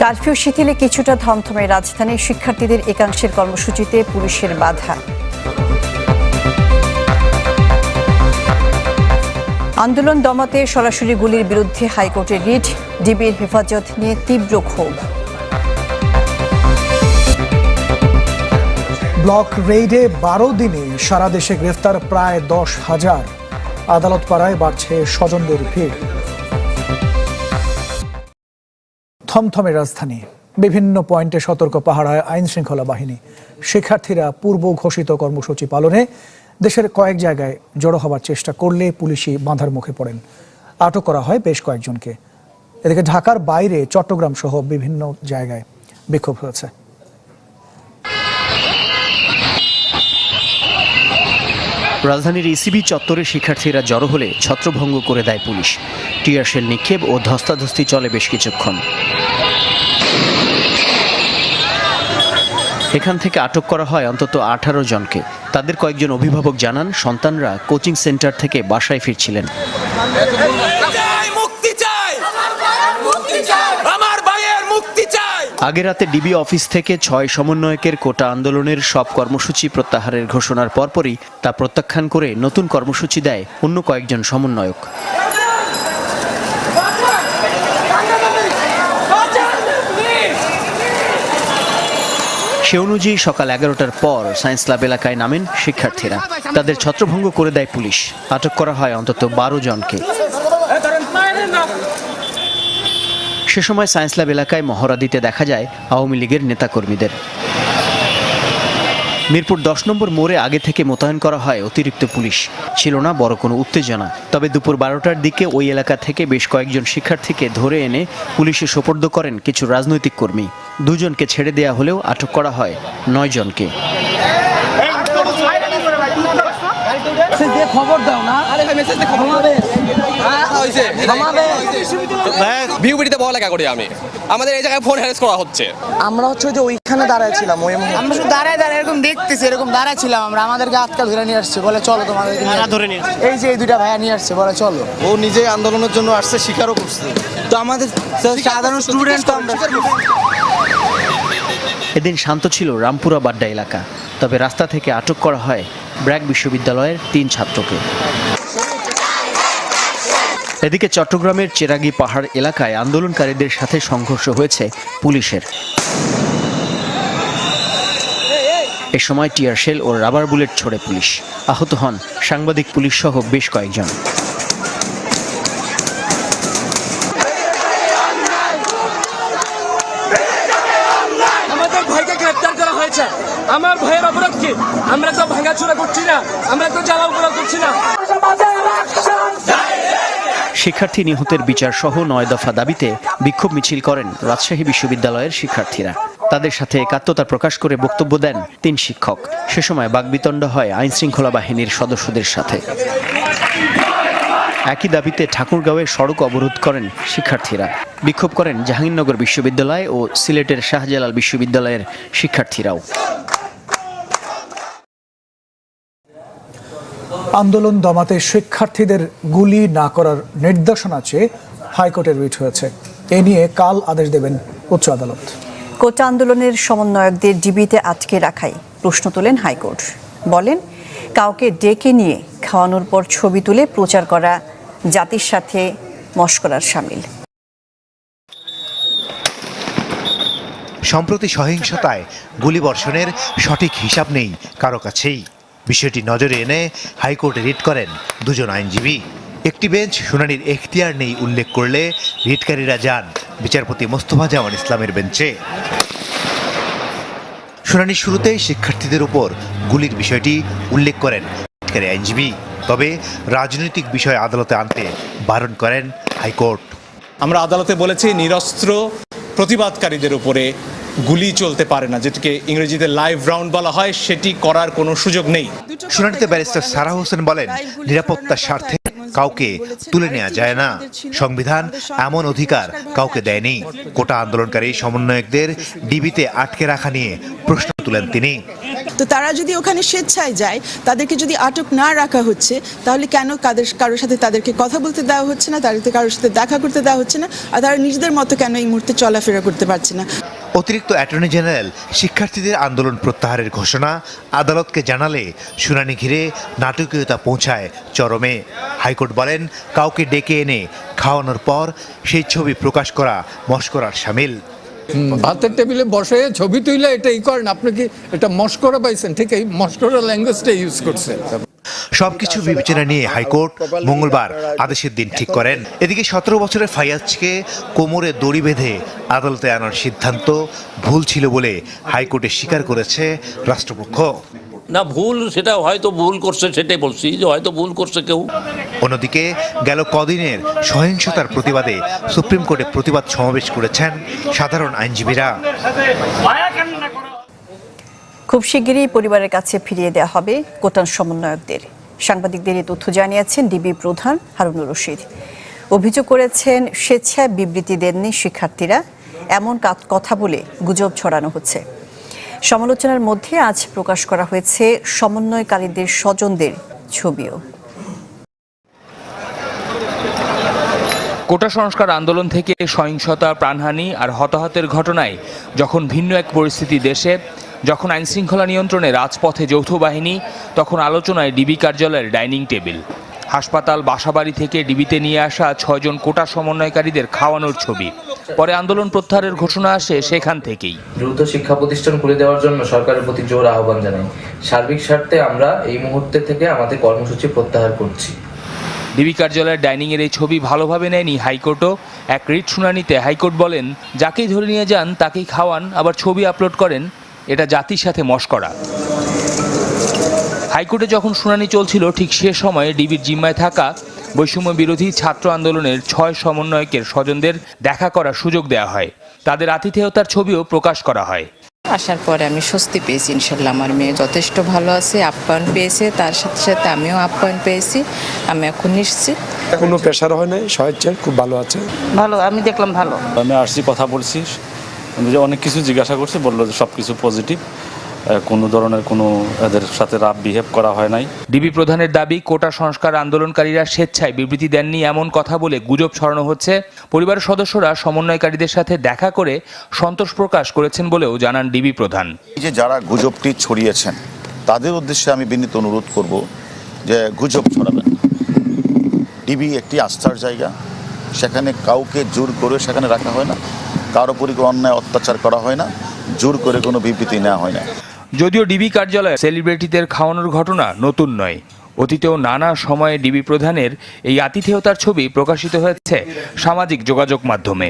Curfew শিথিলে কিছুটা থমথমে রাজধানীর শিক্ষার্থীদের একাংশের কর্মসূচিতে পুলিশের বাধা। আন্দোলন দমাতে সরাসরি গুলির বিরুদ্ধে হাইকোর্টের রিট, ডিবির হেফাজত নিয়ে তীব্র ক্ষোভ। ব্লক রেইডে 12 দিনে সারা দেশে গ্রেফতার প্রায় 10,000। আদালত পাড়ায় বাড়ছে স্বজনদের ভিড়। থমথমে রাজধানী, বিভিন্ন পয়েন্টে সতর্ক পাহারায় আইন শৃঙ্খলা বাহিনী। শিক্ষার্থীরা পূর্ব ঘোষিত কর্মসূচি পালনে দেশের কয়েক জায়গায় জড়ো হবার চেষ্টা করলে পুলিশই বাঁধার মুখে পড়েন। আটক করা হয় বেশ কয়েকজনকে। এদিকে ঢাকার বাইরে চট্টগ্রাম সহ বিভিন্ন জায়গায় বিক্ষোভ হয়েছে। রাজধানীর ইসিবি চত্বরে শিক্ষার্থীরা জড়ো হলে ছত্রভঙ্গ করে দেয় পুলিশ। টিয়ারশেল নিক্ষেপ ও ধস্তাধস্তি চলে বেশ কিছুক্ষণ। এখান থেকে আটক করা হয় অন্তত 18 জনকে। তাদের কয়েকজন অভিভাবক জানান, সন্তানরা কোচিং সেন্টার থেকে বাসায় ফিরছিলেন। আগের রাতে ডিবি অফিস থেকে 6 সমন্বয়কের কোটা আন্দোলনের সব কর্মসূচি প্রত্যাহারের ঘোষণার পরপরই তা প্রত্যাখ্যান করে নতুন কর্মসূচি দেয় অন্য কয়েকজন সমন্বয়ক। সে অনুযায়ী সকাল 11টার পর সায়েন্স ল্যাব এলাকায় নামেন শিক্ষার্থীরা। তাদের ছত্রভঙ্গ করে দেয় পুলিশ। আটক করা হয় অন্তত 12 জনকে। সে সময় সায়েন্স ল্যাব এলাকায় মহড়া দিতে দেখা যায় আওয়ামী লীগের নেতাকর্মীদের। মিরপুর 10 নম্বর মোড়ে আগে থেকে মোতায়েন করা হয় অতিরিক্ত পুলিশ। ছিল না বড় কোনো উত্তেজনা। তবে দুপুর 12টার দিকে ওই এলাকা থেকে বেশ কয়েকজন শিক্ষার্থীকে ধরে এনে পুলিশে সোপর্দ করেন কিছু রাজনৈতিক কর্মী। 2 জনকে ছেড়ে দেয়া হলেও আটক করা হয় 9 জনকে। খবর দাও না, বিউপিটিতে পড়ালেখা করি আমি। আমাদের এই জায়গায় ফোন হ্যারেস করা হচ্ছে। আমরা হচ্ছে যে ওইখানে দাঁড়ায় ছিলাম, আমরা শুধু দাঁড়ায় এরকম দেখতেছি, এরকম দাঁড়ায় ছিলাম আমরা। আমাদেরকে আটকা ধরে নিয়ে আসছে, বলে চলো তোমাদের ধরে নিয়ে। এই যে এই 2টা ভাইয়া নিয়ে আসছে, বলে চলো। ও নিজে আন্দোলনের জন্য আসছে, স্বীকারও করছে। তো আমাদের সাধারণ স্টুডেন্ট তো আমরা। এদিন শান্ত ছিল রামপুরা বাড্ডা এলাকা। তবে রাস্তা থেকে আটক করা হয় ব্র্যাক বিশ্ববিদ্যালয়ের 3 ছাত্রকে। এদিকে চট্টগ্রামের চেরাগী পাহাড় এলাকায় আন্দোলনকারীদের সাথে সংঘর্ষ হয়েছে পুলিশের। এ সময় টিয়ারশেল ও রাবার বুলেট ছোড়ে পুলিশ। আহত হন সাংবাদিক, পুলিশ সহ বেশ কয়েকজন। আমাদের ভাইকে গ্রেফতার করা হয়েছে। আমার ভাইয়ের অপরাধ কি? আমরা তো ভাঙাচোরা করছি না, আমরা তো জ্বালাও পোড়া করছি না। শিক্ষার্থী নিহতের বিচার সহ 9 দফা দাবিতে বিক্ষোভ মিছিল করেন রাজশাহী বিশ্ববিদ্যালয়ের শিক্ষার্থীরা। তাদের সাথে একাত্মতা প্রকাশ করে বক্তব্য দেন 3 শিক্ষক। সে সময় বাকবিতণ্ড হয় আইন শৃঙ্খলা বাহিনীর সদস্যদের সাথে। একই দাবিতে ঠাকুরগাঁওয়ে সড়ক অবরোধ করেন শিক্ষার্থীরা। বিক্ষোভ করেন জাহাঙ্গীরনগর বিশ্ববিদ্যালয় ও সিলেটের শাহজালাল বিশ্ববিদ্যালয়ের শিক্ষার্থীরাও। আন্দোলন দমাতে শিক্ষার্থীদের গুলি না করার নির্দেশনা চেয়ে হাইকোর্টের রিট হয়েছে। এ নিয়ে কাল আদেশ দেবেন উচ্চ আদালত। কোটা আন্দোলনের সমন্বয়কদের ডিবিতে আটকে রাখায় প্রশ্ন তোলেন হাইকোর্ট। বলেন, কাউকে ডেকে নিয়ে খাওয়ানোর পর ছবি তুলে প্রচার করা জাতির সাথে মশকরার শামিল। সম্প্রতি সহিংসতায় গুলিবর্ষণের সঠিক হিসাব নেই কারো কাছেই। বিষয়টি নজরে এনে হাইকোর্টে রিট করেন 2 জন আইনজীবী। একটি বেঞ্চ শুনানির এখতিয়ার নেই উল্লেখ করলে রিটকারীরা যান বিচারপতি মোস্তফা জামান ইসলামের বেঞ্চে। শুনানির শুরুতেই শিক্ষার্থীদের উপর গুলির বিষয়টি উল্লেখ করেন রিটকারী আইনজীবী। তবে রাজনৈতিক বিষয় আদালতে আনতে বারণ করেন হাইকোর্ট। আমরা আদালতে বলেছি, নিরস্ত্র প্রতিবাদকারীদের উপরে গুলি চলতে পারে না, যেটিকে ইংরেজিতে লাইভ রাউন্ড বলা হয়, সেটি করার কোনো সুযোগ নেই। শুনানিতে ব্যারিস্টার সারা হোসেন বলেন, নিরাপত্তার স্বার্থে কাউকে তুলে নেওয়া যায় না। সংবিধান এমন অধিকার কাউকে দেয়নি। কোটা আন্দোলনকারী সমন্বয়কদের ডিবিতে আটকে রাখা নিয়ে প্রশ্ন তুলেন তিনি। তো তারা যদি ওখানে স্বেচ্ছায় যায়, তাদেরকে যদি আটক না রাখা হচ্ছে, তাহলে কেন কারোর সাথে তাদেরকে কথা বলতে দেওয়া হচ্ছে না, তাদেরকে কারোর সাথে দেখা করতে দেওয়া হচ্ছে না, আর তারা নিজেদের মতো কেন এই মুহূর্তে চলাফেরা করতে পারছে না? অতিরিক্ত অ্যাটর্নি জেনারেল শিক্ষার্থীদের আন্দোলন প্রত্যাহারের ঘোষণা আদালতকে জানালে শুনানি ঘিরে নাটকীয়তা পৌঁছায় চরমে। হাইকোর্ট বলেন, কাউকে ডেকে এনে খাওয়ানোর পর সেই ছবি প্রকাশ করা মশকরার শামিল। ভাতের টেবিলে বসে ছবি তুইলে এটাই করেন, আপনি কি এটা মশকরা পাইছেন? ঠিক এই মশকরা ল্যাঙ্গুয়েজটা ইউজ করছে। সবকিছু বিবেচনা নিয়ে হাইকোর্ট মঙ্গলবার আদেশের দিন ঠিক করেন। এদিকে 17 বছরের ফাইয়াজকে কোমরে দড়ি বেঁধে আদালতে আনার সিদ্ধান্ত ভুল ছিল বলে হাইকোর্টে স্বীকার করেছে রাষ্ট্রপক্ষ। না ভুল, সেটা হয়তো ভুল করছে, সেটাই বলছি যে হয়তো ভুল করছে কেউ। অন্যদিকে গেল কদিনের সহিংসতার প্রতিবাদে সুপ্রিম কোর্টে প্রতিবাদ সমাবেশ করেছেন সাধারণ আইনজীবীরা। খুব শিগগিরই পরিবারের কাছে ফিরিয়ে দেওয়া হবে কোটার সমন্বয়কদের। সাংবাদিকদের এই তথ্য জানিয়েছেন ডিবি প্রধান হারুনুর রশিদ। অভিযোগ করেছেন, স্বেচ্ছায় বিবৃতি দেননি শিক্ষার্থীরা, এমন কথা বলে গুজব ছড়ানো হচ্ছে। সমালোচনার মধ্যে আজ প্রকাশ করা হয়েছে সমন্বয়কারীদের স্বজনদের ছবিও। কোটা সংস্কার আন্দোলন থেকে সহিংসতা, প্রাণহানি আর হতাহতের ঘটনায় যখন ভিন্ন এক পরিস্থিতি দেশে, যখন আইনশৃঙ্খলা নিয়ন্ত্রণে রাজপথে যৌথ বাহিনী, তখন আলোচনায় ডিবি কার্যালয়ের ডাইনিং টেবিল। হাসপাতাল, বাসাবাড়ি থেকে ডিবিতে নিয়ে আসা 6 জন কোটা সমন্বয়কারীদের খাওয়ানোর ছবি। পরে আন্দোলন প্রত্যাহারের ঘোষণা আসে সেখান থেকেই। দ্রুত শিক্ষা প্রতিষ্ঠান খুলে দেওয়ার জন্য সরকারের প্রতি জোর আহ্বান জানাই। সার্বিক স্বার্থে আমরা এই মুহূর্তে থেকে আমাদের কর্মসূচি প্রত্যাহার করছি। ডিবি কার্যালয়ের ডাইনিংয়ের এই ছবি ভালোভাবে নেয়নি হাইকোর্টও। এক রিট শুনানিতে হাইকোর্ট বলেন, যাকেই ধরে নিয়ে যান তাকেই খাওয়ান, আবার ছবি আপলোড করেন, এটা জাতির সাথে মশকরা। হাইকোর্টে যখন শুনানি চলছিল ঠিক সে সময়ে ডিবির জিম্মায় থাকা বৈষম্য বিরোধী ছাত্র আন্দোলনের 6 সমন্বয়কের স্বজনদের দেখা করার সুযোগ দেওয়া হয়। তাদের আতিথেয়তার ছবিও প্রকাশ করা হয়। আসার পরে আমি স্বস্তি পেয়েছি, ইনশাল্লাহ আমার মেয়ে যথেষ্ট ভালো আছে, আপ্যায়ন পেয়েছে, তার সাথে সাথে আমিও আপ্যায়ন পেয়েছি। আমি এখন নিশ্চিত, কোনো প্রেশার হয় নাই, স্বেচ্ছায় খুব ভালো আছে। ভালো, আমি দেখলাম ভালো। আমি আসছি, কথা বলছি, অনেক কিছু জিজ্ঞাসা করছি, বললো যে সব কিছু পজিটিভ, কোনো ধরনের কোনো এদের সাথে রাফ বিহেভ করা হয় নাই। ডিবি প্রধানের দাবি, কোটা সংস্কার আন্দোলনকারীরা স্বেচ্ছায় বিবৃতি দেননি এমন কথা বলে গুজব ছড়ানো হচ্ছে। পরিবারের সদস্যরা সমন্বয়কারীদের সাথে দেখা করে সন্তোষ প্রকাশ করেছেন বলেও জানান ডিবি প্রধান। যে যারা গুজবটি ছড়িয়েছেন তাদের উদ্দেশ্যে আমি বিনীত অনুরোধ করব যে গুজব ছড়াবেন। ডিবি একটি আস্থার জায়গা, সেখানে কাউকে জোর করে সেখানে রাখা হয় না, কার উপরই অন্যায় অত্যাচার করা হয় না, জোর করে কোনো বিবৃতি নেওয়া হয় না। যদিও ডিবি কার্যালয়ে সেলিব্রিটিদের খাওয়ানোর ঘটনা নতুন নয়, অতীতেও নানা সময়ে ডিবি প্রধানের এই আতিথেয়তার ছবি প্রকাশিত হয়েছে সামাজিক যোগাযোগ মাধ্যমে।